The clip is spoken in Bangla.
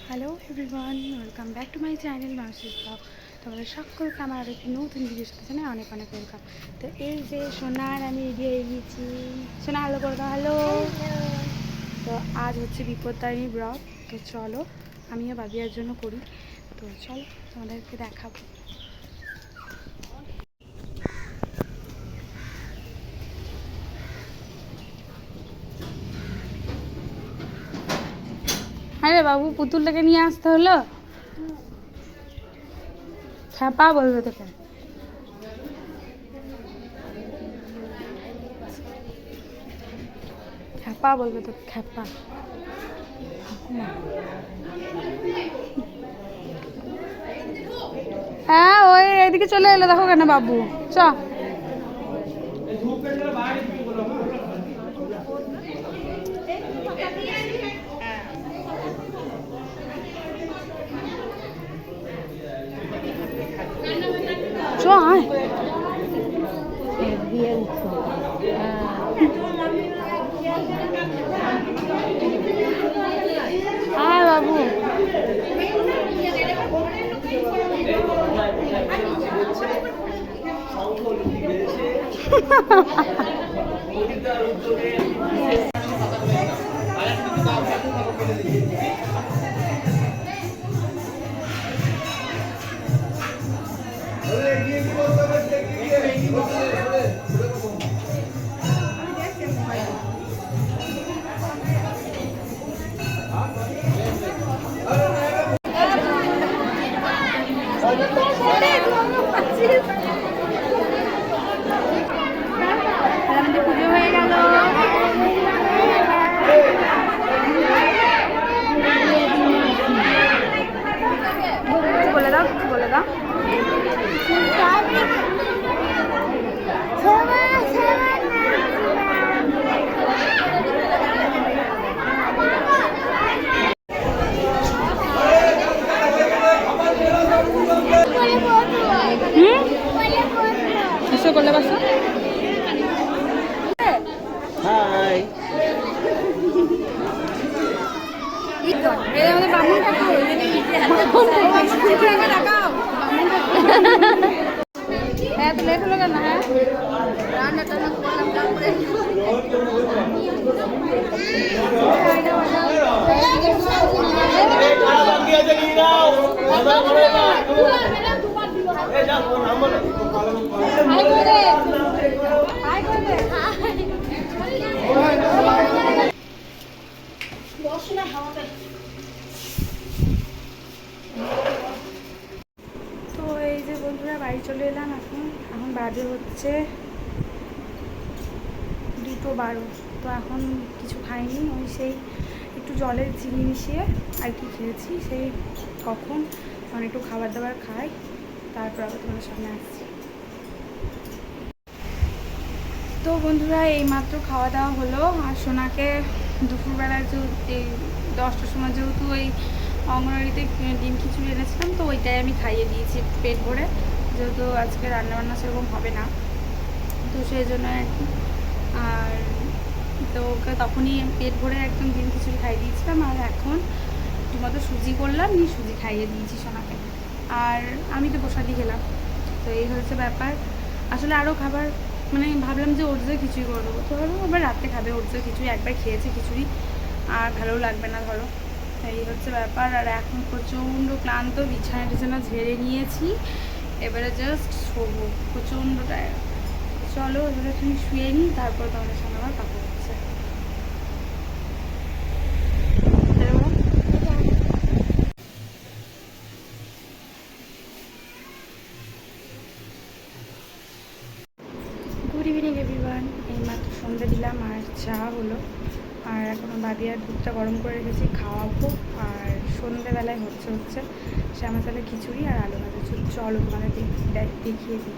Hello everyone, welcome back to my channel Masi's vlog. তোমাদের সকলকে আমার আর একটি নতুন ভিডিওর সাথে জানাই অনেক অনেক ওয়েলকাম। তো এই যে সোনার আমি রেডি হয়ে গেছি। সোনা হ্যালো করে দাও, হ্যালো। তো আজ হচ্ছে বিপত্তারিণী ব্রত, তো চলো আমিও বাবিয়ার জন্য করি। তো চলো তোমাদেরকে দেখাবো। আরে বাবু, পুতুলটাকে নিয়ে আসতে হলো। খ্যাপা বলবে তোকে। খ্যাপা বলবে তো, খ্যাপা। হ্যাঁ, ওই এদিকে চলে এলো, দেখো কেন বাবু। চ চ আয়। আয় বাবু। পুজো হয়ে গেল। বলে দাও, বলে দাও। এসো করলে বাসো। হাই। এই আমাদের বামুন কাকু। এত লেট হলো কেন? হ্যাঁ, রান্নাটা না করলাম, তারপরে তো এই যে বন্ধুরা বাড়ি চলে এলাম। এখন বাজে হচ্ছে 2:12। তো এখন কিছু খাইনি, ওই সেই একটু জলের চিনি মিশিয়ে আর কি খেয়েছি। সেই কখন তখন একটু খাবার দাবার খাই, তারপর আবার তোমাদের সামনে আসছি। তো বন্ধুরা এইমাত্র খাওয়া দাওয়া হলো। আর সোনাকে দুপুরবেলায় এই 10টার সময় যেহেতু ওই অঙ্গনওয়াড়িতে ডিম খিচুড়ি এনেছিলাম, তো ওইটাই আমি খাইয়ে দিয়েছি পেট ভরে, যেহেতু আজকে রান্নাবান্না সেরকম হবে না, তো সেই জন্য আর কি। আর তো ওকে তখনই পেট ভরে একদম ডিম খিচুড়ি খাইয়ে দিয়েছিলাম। আর এখন রীতিমতো সুজি করলাম, নিয়ে সুজি খাইয়ে দিয়েছি সোনাকে। আর আমি তো প্রসাদি খেলাম। তো এই হচ্ছে ব্যাপার। আসলে আরও খাবার মানে ভাবলাম যে ওটসে খিচুড়ি করে দেবো, তো ধরো আবার রাতে খাবে ওটসে খিচুড়ি। একবার খেয়েছি খিচুড়ি, আর ভালোও লাগবে না ধরো। এই হচ্ছে ব্যাপার। আর এখন প্রচণ্ড ক্লান্ত, বিছানা টিছানা ঝেড়ে নিয়েছি, এবারে জাস্ট শোবো, প্রচণ্ড টায়ার্ড। চলো এবারে তুমি শুয়ে নিই, তারপর তোমাদের সঙ্গে আবার কথা হচ্ছে। Good evening everyone. এইমাত্র সন্ধ্যা দিলাম আর চা হলো। আর এখনও বাবিয়ার দুধটা গরম করে রেখেছি, খাওয়াবো। আর সন্ধ্যেবেলায় হচ্ছে শ্যামা চালের খিচুড়ি আর আলু ভাজা। চলো তোমাদের দেখিয়ে দিই।